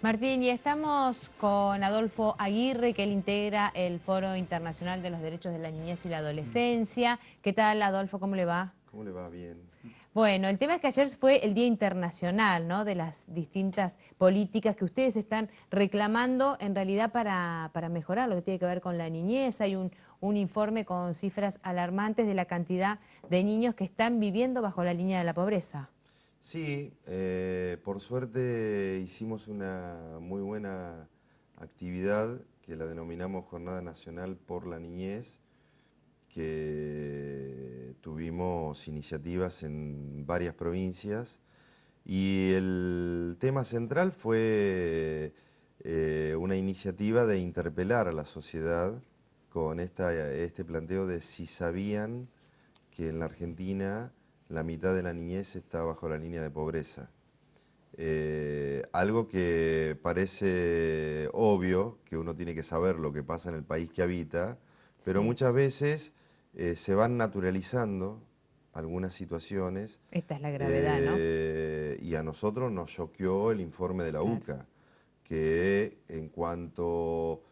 Martín, y estamos con Adolfo Aguirre, que él integra el Foro Internacional de los Derechos de la Niñez y la Adolescencia. ¿Qué tal, Adolfo? ¿Cómo le va? ¿Cómo le va? Bien. Bueno, el tema es que ayer fue el Día Internacional, ¿no?, de las distintas políticas que ustedes están reclamando en realidad para mejorar lo que tiene que ver con la niñez. Hay un informe con cifras alarmantes de la cantidad de niños que están viviendo bajo la línea de la pobreza. Sí, por suerte hicimos una muy buena actividad que la denominamos Jornada Nacional por la Niñez, que tuvimos iniciativas en varias provincias y el tema central fue una iniciativa de interpelar a la sociedad con este planteo de si sabían que en la Argentina la mitad de la niñez está bajo la línea de pobreza. Algo que parece obvio, que uno tiene que saber lo que pasa en el país que habita, pero Sí. muchas veces se van naturalizando algunas situaciones Esta es la gravedad, ¿no? y a nosotros nos choqueó el informe de la Claro. UCA, que en cuanto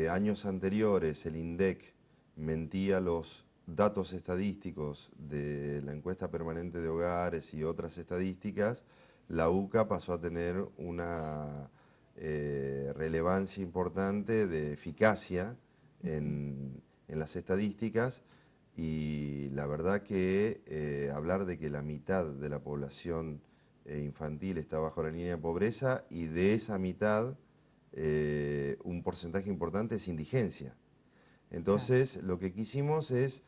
años anteriores el INDEC mentía los datos estadísticos de la encuesta permanente de hogares y otras estadísticas, la UCA pasó a tener una relevancia importante de eficacia en las estadísticas y la verdad que hablar de que la mitad de la población infantil está bajo la línea de pobreza y de esa mitad un porcentaje importante es indigencia. Claro. Entonces, lo que quisimos es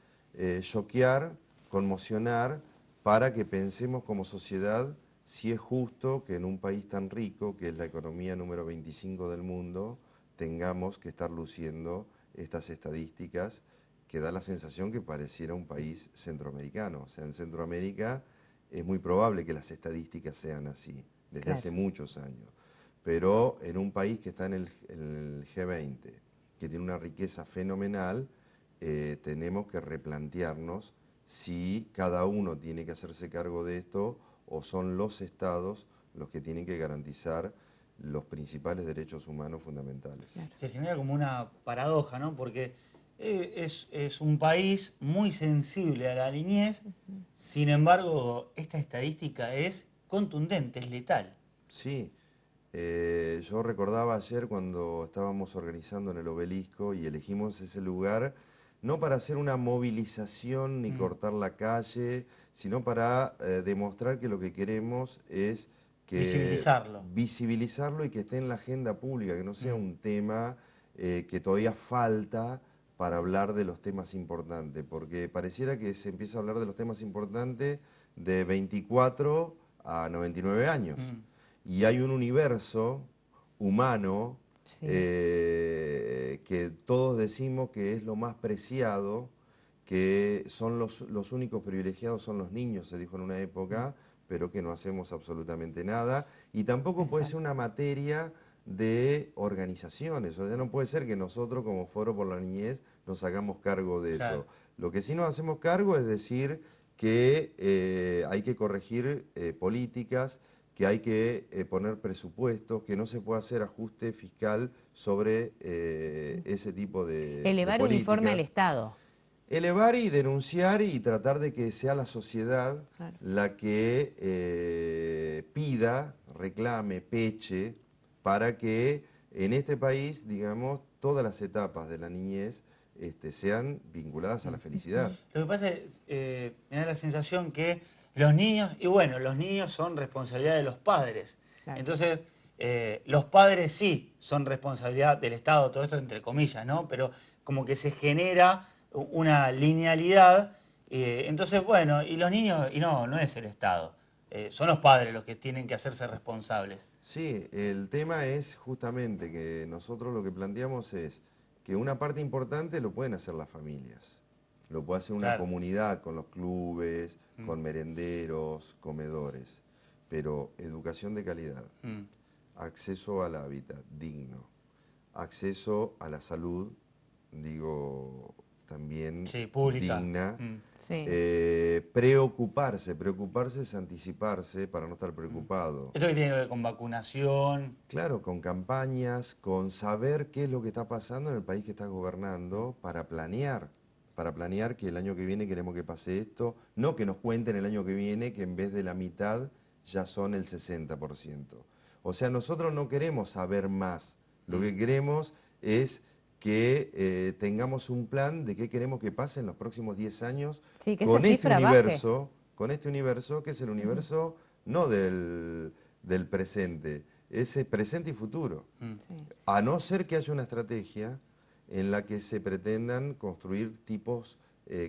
choquear, conmocionar, para que pensemos como sociedad si es justo que en un país tan rico, que es la economía número 25 del mundo, tengamos que estar luciendo estas estadísticas que da la sensación que pareciera un país centroamericano. O sea, en Centroamérica es muy probable que las estadísticas sean así, desde Claro. hace muchos años. Pero en un país que está en el G20, que tiene una riqueza fenomenal, tenemos que replantearnos si cada uno tiene que hacerse cargo de esto o son los estados los que tienen que garantizar los principales derechos humanos fundamentales. Claro. Se genera como una paradoja, ¿no? Porque es un país muy sensible a la niñez, sin embargo, esta estadística es contundente, es letal. Sí, yo recordaba ayer cuando estábamos organizando en el Obelisco y elegimos ese lugar, no para hacer una movilización ni Mm. cortar la calle, sino para demostrar que lo que queremos es que Visibilizarlo. visibilizarlo y que esté en la agenda pública, que no sea Mm. un tema que todavía falta para hablar de los temas importantes, porque pareciera que se empieza a hablar de los temas importantes de 24 a 99 años. Mm. Y hay un universo humano Sí. que todos decimos que es lo más preciado, que son los únicos privilegiados son los niños, se dijo en una época, pero que no hacemos absolutamente nada. Y tampoco puede ser Exacto. una materia de organizaciones, o sea, no puede ser que nosotros como Foro por la Niñez nos hagamos cargo de Claro. eso. Lo que sí nos hacemos cargo es decir que hay que corregir políticas, que hay que poner presupuestos, que no se puede hacer ajuste fiscal sobre ese tipo de Elevar un informe al políticas. Estado. Elevar y denunciar y tratar de que sea la sociedad Claro. la que pida, reclame, peche, para que en este país, digamos, todas las etapas de la niñez sean vinculadas a la felicidad. Lo que pasa es, me da la sensación que los niños, y bueno, los niños son responsabilidad de los padres. Claro. Entonces, los padres sí son responsabilidad del Estado, todo esto entre comillas, ¿no? Pero como que se genera una linealidad. Entonces, bueno, y los niños, y no, no es el Estado. Son los padres los que tienen que hacerse responsables. Sí, el tema es justamente que nosotros lo que planteamos es que una parte importante lo pueden hacer las familias. Lo puede hacer una Claro. comunidad con los clubes, Mm. con merenderos, comedores. Pero educación de calidad, Mm. acceso al hábitat digno, acceso a la salud, digo, también Sí, pública. digna. Sí. Preocuparse es anticiparse para no estar preocupado. Esto que tiene que ver con vacunación. Claro, con campañas, con saber qué es lo que está pasando en el país que estás gobernando para planear que el año que viene queremos que pase esto, no que nos cuenten el año que viene que en vez de la mitad ya son el 60%. O sea, nosotros no queremos saber más, lo que queremos es que tengamos un plan de qué queremos que pase en los próximos 10 años Sí, que esa cifra baje. con este universo que es el universo no del presente, es presente y futuro. Sí. A no ser que haya una estrategia en la que se pretendan construir tipos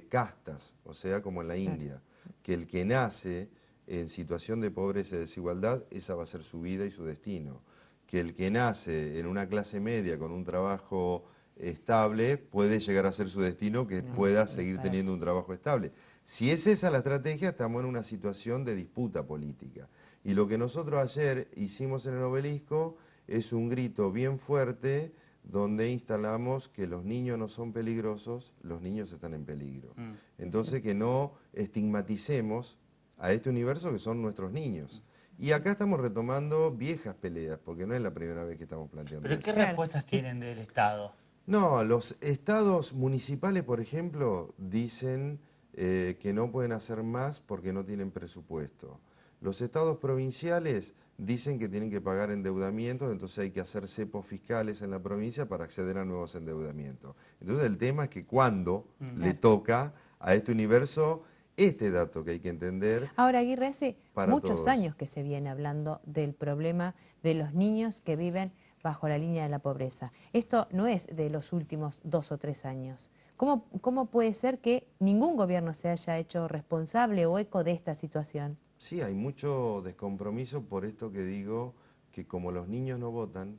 castas, o sea, como en la India, que el que nace en situación de pobreza y desigualdad, esa va a ser su vida y su destino. Que el que nace en una clase media con un trabajo estable puede llegar a ser su destino, que pueda seguir teniendo un trabajo estable. Si es esa la estrategia, estamos en una situación de disputa política. Y lo que nosotros ayer hicimos en el Obelisco es un grito bien fuerte donde instalamos que los niños no son peligrosos, los niños están en peligro. Entonces que no estigmaticemos a este universo que son nuestros niños. Y acá estamos retomando viejas peleas, porque no es la primera vez que estamos planteando ¿Pero eso. qué respuestas tienen del Estado? No, los estados municipales, por ejemplo, dicen que no pueden hacer más porque no tienen presupuesto. Los estados provinciales dicen que tienen que pagar endeudamientos, entonces hay que hacer cepos fiscales en la provincia para acceder a nuevos endeudamientos. Entonces el tema es que cuando le toca a este universo este dato que hay que entender. Ahora, Aguirre, hace para muchos todos. años que se viene hablando del problema de los niños que viven bajo la línea de la pobreza. Esto no es de los últimos 2 o 3 años. ¿Cómo puede ser que ningún gobierno se haya hecho responsable o eco de esta situación? Sí, hay mucho descompromiso por esto que digo, que como los niños no votan,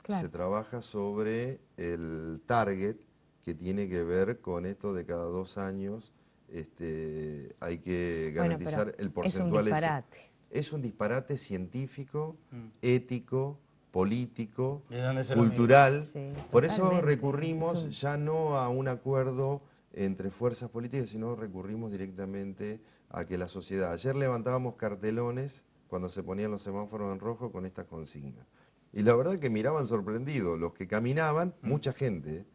Claro. se trabaja sobre el target que tiene que ver con esto de cada 2 años. Hay que garantizar pero el es porcentual. un disparate. Es un disparate científico, ético, político, ¿De dónde se lo cultural. Sí, Por eso totalmente. recurrimos Es un- ya no a un acuerdo entre fuerzas políticas, sino recurrimos directamente a que la sociedad... Ayer levantábamos cartelones cuando se ponían los semáforos en rojo con estas consignas. Y la verdad que miraban sorprendidos los que caminaban, mucha gente,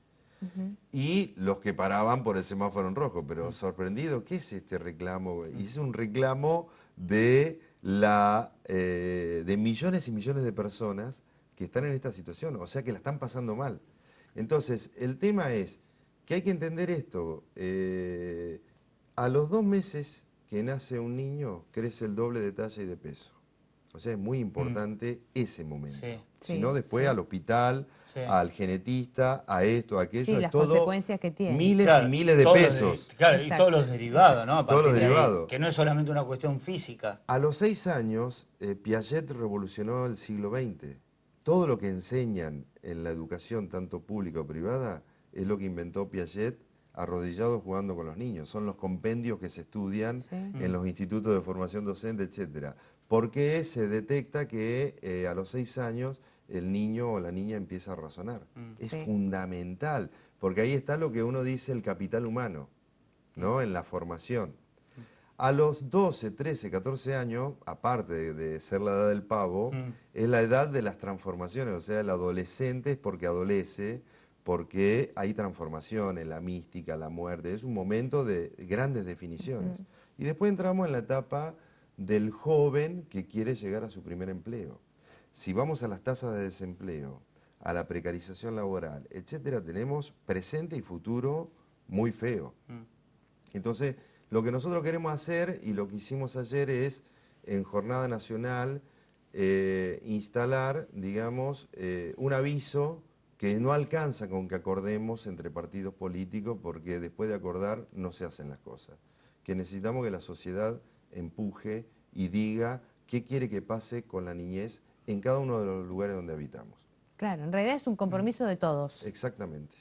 y los que paraban por el semáforo en rojo, pero sorprendido, ¿qué es este reclamo? Y es un reclamo de millones y millones de personas que están en esta situación, o sea que la están pasando mal. Entonces, el tema es que hay que entender esto. A los 2 meses que nace un niño, crece el doble de talla y de peso. O sea, es muy importante ese momento. Sí. Si Sí, no, después sí. al hospital, Sí. al genetista, a esto, a aquello, Sí, es las todo consecuencias que tiene. miles Claro, y miles de todos los pesos. claro, y Exacto. todos los derivados, ¿no? A Todos los partir de ahí, derivados. que no es solamente una cuestión física. A los 6 años, Piaget revolucionó el siglo XX. Todo lo que enseñan en la educación, tanto pública o privada, es lo que inventó Piaget arrodillado jugando con los niños. Son los compendios que se estudian en los institutos de formación docente, etcétera. Porque se detecta que a los 6 años el niño o la niña empieza a razonar. Es Sí. fundamental, porque ahí está lo que uno dice el capital humano, ¿no? En la formación. A los 12, 13, 14 años, aparte de ser la edad del pavo, es la edad de las transformaciones, o sea, el adolescente es porque adolece, porque hay transformaciones, la mística, la muerte, es un momento de grandes definiciones. Y después entramos en la etapa del joven que quiere llegar a su primer empleo. Si vamos a las tasas de desempleo, a la precarización laboral, etcétera, tenemos presente y futuro muy feo. Entonces, lo que nosotros queremos hacer y lo que hicimos ayer es, en Jornada Nacional, instalar, digamos, un aviso que no alcanza con que acordemos entre partidos políticos, porque después de acordar no se hacen las cosas. Que necesitamos que la sociedad empuje y diga qué quiere que pase con la niñez en cada uno de los lugares donde habitamos. Claro, en realidad es un compromiso de todos. Exactamente.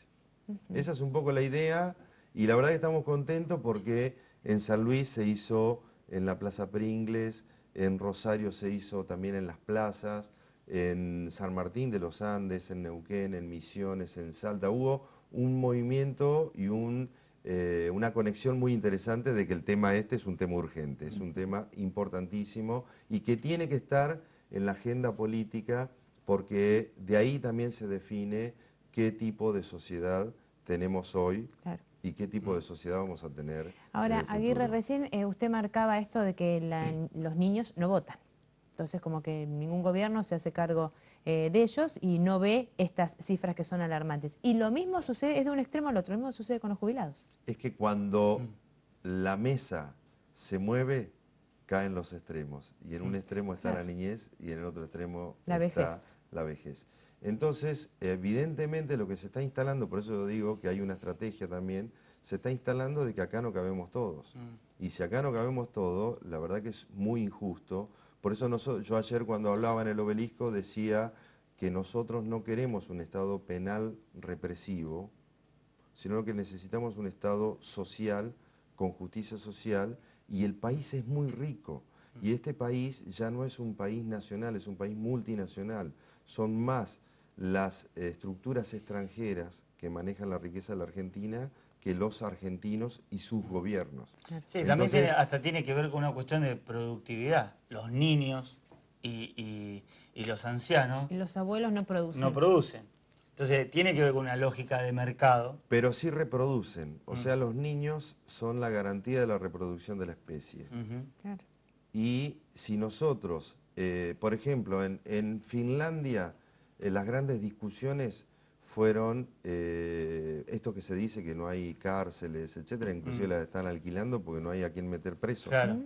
Esa es un poco la idea y la verdad que estamos contentos porque en San Luis se hizo en la Plaza Pringles, en Rosario se hizo también en las plazas, en San Martín de los Andes, en Neuquén, en Misiones, en Salta. Hubo un movimiento y una conexión muy interesante de que el tema este es un tema urgente, es un tema importantísimo y que tiene que estar en la agenda política porque de ahí también se define qué tipo de sociedad tenemos hoy Claro. y qué tipo de sociedad vamos a tener en Ahora, el futuro. Aguirre, recién usted marcaba esto de que los niños no votan. Entonces, como que ningún gobierno se hace cargo de ellos y no ve estas cifras que son alarmantes. Y lo mismo sucede, es de un extremo al otro, lo mismo sucede con los jubilados. Es que cuando la mesa se mueve, caen los extremos. Y en un extremo está la niñez y en el otro extremo La está vejez. la vejez. Entonces, evidentemente lo que se está instalando, por eso yo digo que hay una estrategia también, se está instalando de que acá no cabemos todos. Y si acá no cabemos todos, la verdad que es muy injusto. Por eso yo ayer cuando hablaba en el Obelisco decía que nosotros no queremos un Estado penal represivo, sino que necesitamos un Estado social, con justicia social, y el país es muy rico. Y este país ya no es un país nacional, es un país multinacional. Son más las estructuras extranjeras que manejan la riqueza de la Argentina que los argentinos y sus gobiernos. Sí, también Entonces, hasta tiene que ver con una cuestión de productividad. Los niños y los ancianos Y los abuelos no producen. no producen. Entonces tiene que ver con una lógica de mercado. pero sí reproducen. O sea, los niños son la garantía de la reproducción de la especie. Claro. Y si nosotros, por ejemplo, en Finlandia, las grandes discusiones fueron esto que se dice que no hay cárceles, etcétera, inclusive las están alquilando porque no hay a quien meter preso. Claro.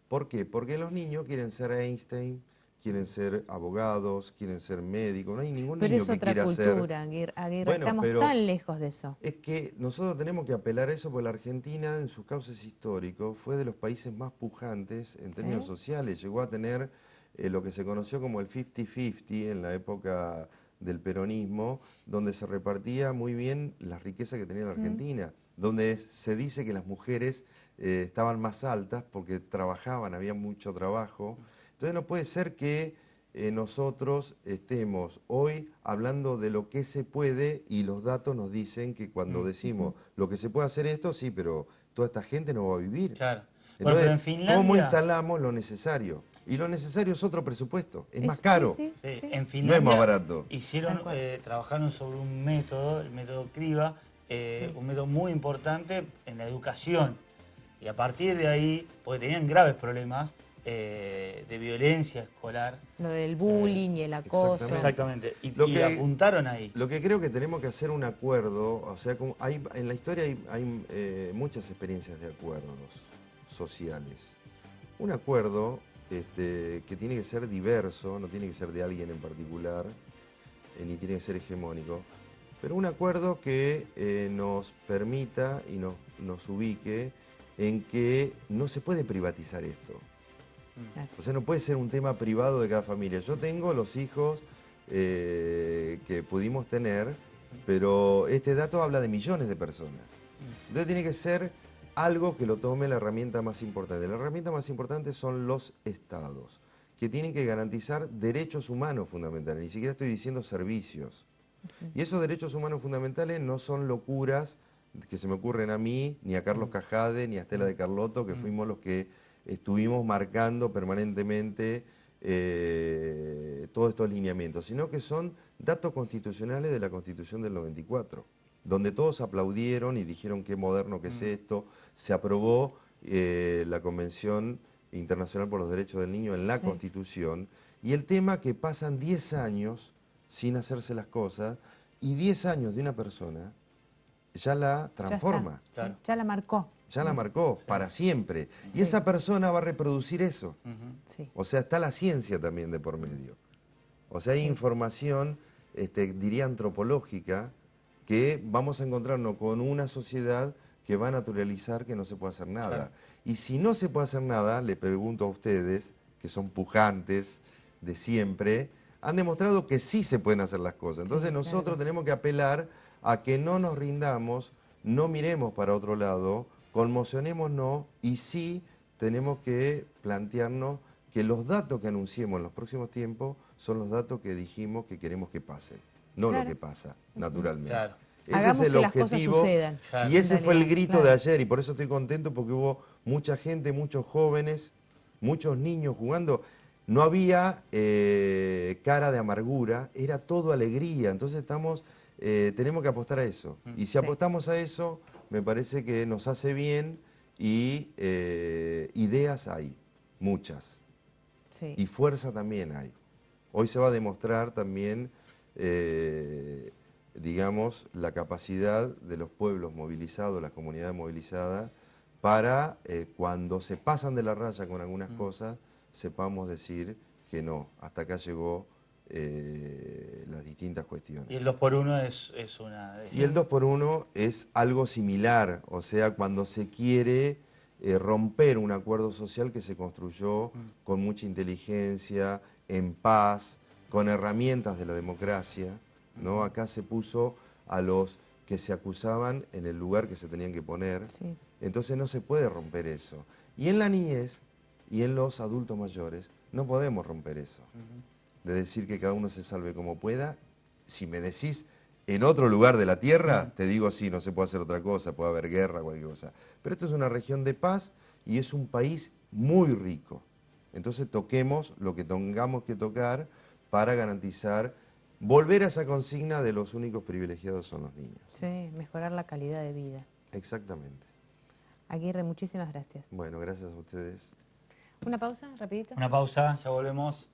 ¿Por qué? Porque los niños quieren ser Einstein, quieren ser abogados, quieren ser médicos, no hay ningún Pero niño es que otra quiera cultura, ser... Aguirre. Bueno, Estamos pero tan lejos de eso. es que nosotros tenemos que apelar a eso porque la Argentina en sus cauces históricos fue de los países más pujantes en términos sociales. Llegó a tener lo que se conoció como el 50-50 en la época del peronismo, donde se repartía muy bien las riquezas que tenía la Argentina, donde se dice que las mujeres estaban más altas porque trabajaban, había mucho trabajo. Entonces no puede ser que nosotros estemos hoy hablando de lo que se puede y los datos nos dicen que cuando decimos lo que se puede hacer esto, sí, pero toda esta gente no va a vivir. Claro. Bueno, Entonces, pero en Finlandia, ¿cómo instalamos lo necesario? Y lo necesario es otro presupuesto, es más Sí, caro. sí, sí, sí. en No es Finlandia más barato. hicieron, Tal cual. trabajaron sobre un método, el método Criba, un método muy importante en la educación. Y a partir de ahí, porque tenían graves problemas de violencia escolar. Lo del bullying y el acoso. Exactamente. Y, Lo y que- apuntaron ahí. Lo que creo que tenemos que hacer un acuerdo, o sea, en la historia hay muchas experiencias de acuerdos sociales. Un acuerdo que tiene que ser diverso, no tiene que ser de alguien en particular, ni tiene que ser hegemónico, pero un acuerdo que nos permita y nos ubique en que no se puede privatizar esto. Claro. O sea, no puede ser un tema privado de cada familia. Yo tengo los hijos que pudimos tener, pero este dato habla de millones de personas. Entonces tiene que ser algo que lo tome la herramienta más importante. La herramienta más importante son los estados, que tienen que garantizar derechos humanos fundamentales, ni siquiera estoy diciendo servicios. Y esos derechos humanos fundamentales no son locuras que se me ocurren a mí, ni a Carlos Cajade, ni a Estela de Carlotto, que fuimos los que estuvimos marcando permanentemente todos estos lineamientos, sino que son datos constitucionales de la Constitución del 94, donde todos aplaudieron y dijeron qué moderno que es esto. Se aprobó la Convención Internacional por los Derechos del Niño en la Constitución, y el tema que pasan 10 años sin hacerse las cosas, y 10 años de una persona ya la transforma. Ya, Claro. ya la marcó. Ya la marcó para siempre. Y esa persona va a reproducir eso. Sí. O sea, está la ciencia también de por medio. O sea, hay información, diría antropológica, que vamos a encontrarnos con una sociedad que va a naturalizar que no se puede hacer nada. Claro. Y si no se puede hacer nada, le pregunto a ustedes, que son pujantes de siempre, han demostrado que sí se pueden hacer las cosas. Entonces nosotros tenemos que apelar a que no nos rindamos, no miremos para otro lado, conmocionémonos y sí tenemos que plantearnos que los datos que anunciemos en los próximos tiempos son los datos que dijimos que queremos que pasen, no Claro. lo que pasa, naturalmente. Claro. Ese Hagamos es el que las cosas objetivo. sucedan. Claro. Y ese En fue el realidad, grito de claro. ayer, y por eso estoy contento, porque hubo mucha gente, muchos jóvenes, muchos niños jugando. No había cara de amargura, era todo alegría. Entonces tenemos que apostar a eso. Y si Sí. apostamos a eso, me parece que nos hace bien y ideas hay, muchas. Sí. Y fuerza también hay. Hoy se va a demostrar también, digamos, la capacidad de los pueblos movilizados, las comunidades movilizadas, para cuando se pasan de la raya con algunas cosas, sepamos decir que no, hasta acá llegó las distintas cuestiones. Y el 2x1 es una de Y el 2x1 es algo similar, o sea, cuando se quiere romper un acuerdo social que se construyó con mucha inteligencia, en paz, con herramientas de la democracia, ¿no? Acá se puso a los que se acusaban en el lugar que se tenían que poner, Sí. entonces no se puede romper eso. Y en la niñez y en los adultos mayores no podemos romper eso, de decir que cada uno se salve como pueda. Si me decís en otro lugar de la tierra, te digo sí, no se puede hacer otra cosa, puede haber guerra, cualquier cosa. Pero esto es una región de paz y es un país muy rico. Entonces toquemos lo que tengamos que tocar para garantizar, volver a esa consigna de los únicos privilegiados son los niños. Sí, mejorar la calidad de vida. Exactamente. Aguirre, muchísimas gracias. Bueno, gracias a ustedes. Una pausa, rapidito. Una pausa, ya volvemos.